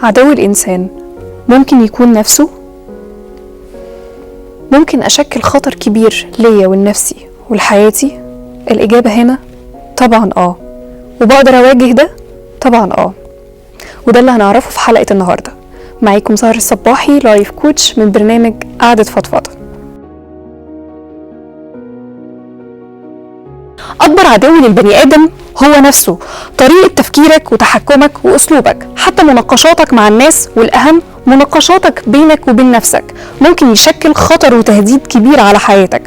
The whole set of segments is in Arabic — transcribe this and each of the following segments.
عدو الإنسان ممكن يكون نفسه؟ ممكن أشكل خطر كبير ليا ولنفسي ولحياتي؟ الإجابة هنا طبعا وبقدر أواجه ده؟ طبعا وده اللي هنعرفه في حلقة النهاردة. معاكم سهر الصباحي لايف كوتش من برنامج قعدة فضفضة. أكبر عدو للبني آدم هو نفسه، طريقة تفكيرك وتحكمك وأسلوبك، حتى مناقشاتك مع الناس، والأهم مناقشاتك بينك وبين نفسك ممكن يشكل خطر وتهديد كبير على حياتك.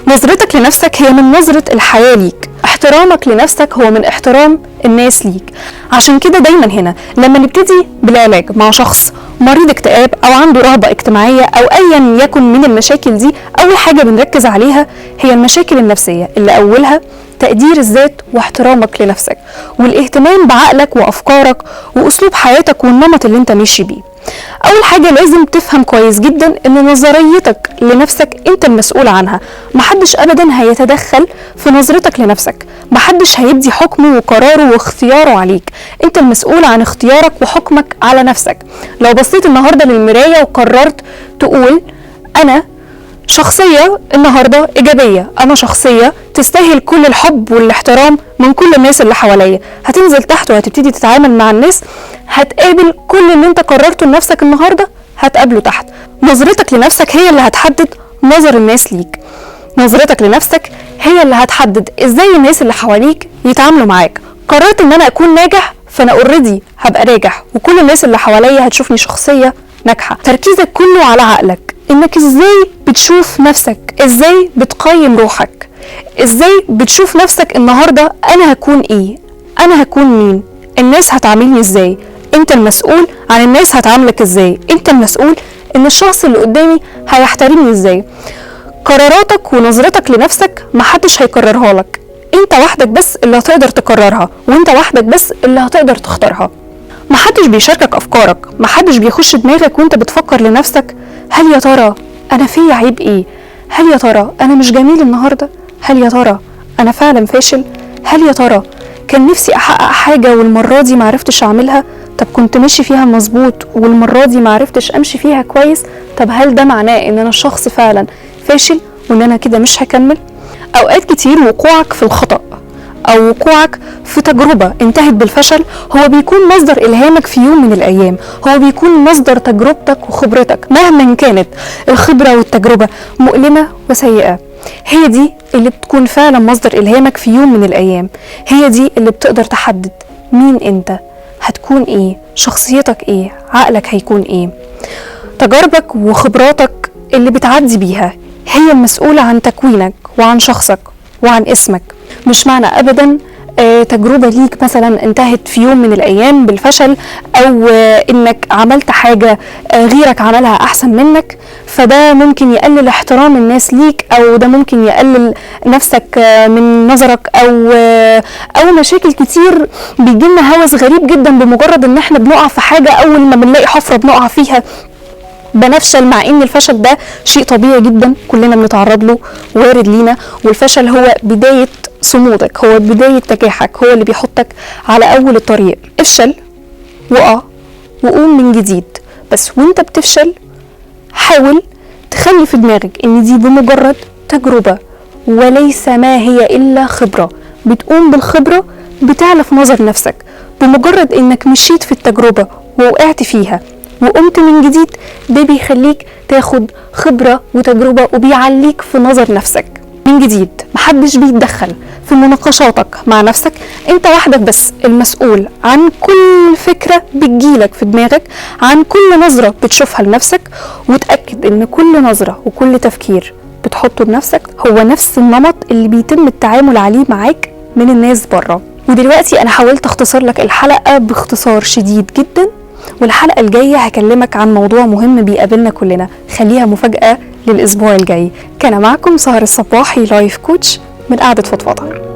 نظرتك لنفسك هي من نظرة الحياة ليك، احترامك لنفسك هو من احترام الناس ليك. عشان كده دايما هنا لما نبتدي بالعلاج مع شخص مريض اكتئاب أو عنده رهبة اجتماعية أو أيا يكن من المشاكل دي، أول حاجة بنركز عليها هي المشاكل النفسية اللي أولها تقدير الذات واحترامك لنفسك والاهتمام بعقلك وأفكارك وأسلوب حياتك والنمط اللي انت ماشي بيه. أول حاجة لازم تفهم كويس جدا إن نظريتك لنفسك انت المسؤول عنها، محدش أبدا هيتدخل في نظرتك لنفسك، محدش هيدي حكمه وقراره واختياره عليك، انت المسؤول عن اختيارك وحكمك على نفسك. لو بصيت النهاردة للمراية وقررت تقول أنا شخصية النهاردة إيجابية، أنا شخصية تستاهل كل الحب والاحترام من كل الناس اللي حواليا، هتنزل تحت وهتبتدي تتعامل مع الناس، هتقابل كل اللي انت قررته لنفسك النهاردة هتقابله تحت. نظرتك لنفسك هي اللي هتحدد نظر الناس ليك، نظرتك لنفسك هي اللي هتحدد ازاي الناس اللي حواليك يتعاملوا معاك. قررت ان انا اكون ناجح، فانا اوريدي هبقى ناجح وكل الناس اللي حواليا هتشوفني شخصية ناجحة. تركيزك كله على عقلك، انك ازاي بتشوف نفسك، ازاي بتقيم روحك، ازاي بتشوف نفسك النهاردة انا هكون ايه، انا هكون مين، الناس هتعاملني ازاي، انت المسؤول عن الناس هتعاملك ازاي، انت المسؤول ان الشخص اللي قدامي هيحترمني ازاي. قراراتك ونظرتك لنفسك محدش هيكررها لك، انت وحدك بس اللي هتقدر تكررها، وانت وحدك بس اللي هتقدر تختارها. محدش بيشاركك افكارك، محدش بيخش دماغك وانت بتفكر لنفسك هل يا ترى انا فيا عيب ايه، هل يا ترى انا مش جميل النهارده، هل يا ترى انا فعلا فاشل، هل يا ترى كان نفسي احقق حاجه والمره دي معرفتش اعملها، طب كنت ماشي فيها مظبوط والمره دي معرفتش امشي فيها كويس، طب هل ده معناه ان انا شخص فعلا فاشل وان انا كده مش هكمل؟ اوقات كتير وقوعك في الخطأ او وقوعك في تجربة انتهت بالفشل هو بيكون مصدر الهامك في يوم من الايام، هو بيكون مصدر تجربتك وخبرتك مهما كانت الخبرة والتجربة مؤلمة وسيئة. هي دي اللي بتكون فعلا مصدر الهامك في يوم من الايام، هي دي اللي بتقدر تحدد مين انت، هتكون ايه، شخصيتك ايه، عقلك هيكون ايه. تجاربك وخبراتك اللي بتعدي بيها هي المسؤولة عن تكوينك وعن شخصك وعن اسمك. مش معنى ابدا تجربة ليك مثلا انتهت في يوم من الايام بالفشل او انك عملت حاجة غيرك عملها احسن منك فده ممكن يقلل احترام الناس ليك، او ده ممكن يقلل نفسك من نظرك، او مشاكل كتير بيجيلنا هوس غريب جدا بمجرد ان احنا بنقع في حاجة، اول ما بنلاقي حفرة بنقع فيها بنفشل، مع ان الفشل ده شيء طبيعي جدا كلنا بنتعرض له وارد لينا، والفشل هو بداية صمودك، هو بداية نجاحك، هو اللي بيحطك على اول الطريق. افشل وقع وقوم من جديد، بس وانت بتفشل حاول تخلي في دماغك ان دي بمجرد تجربة وليس ما هي الا خبرة، بتقوم بالخبرة بتعلى في نظر نفسك. بمجرد انك مشيت في التجربة ووقعت فيها وقمت من جديد ده بيخليك تاخد خبرة وتجربة وبيعليك في نظر نفسك من جديد. محدش بيتدخل في مناقشاتك مع نفسك، انت وحدك بس المسؤول عن كل فكرة بتجيلك في دماغك، عن كل نظرة بتشوفها لنفسك، وتأكد ان كل نظرة وكل تفكير بتحطه لنفسك هو نفس النمط اللي بيتم التعامل عليه معاك من الناس بره. ودلوقتي انا حاولت اختصر لك الحلقة باختصار شديد جدا، والحلقة الجاية هكلمك عن موضوع مهم بيقابلنا كلنا، خليها مفاجأة للأسبوع الجاي. كان معكم سهر الصباحي لايف كوتش من قعدة فضفضة.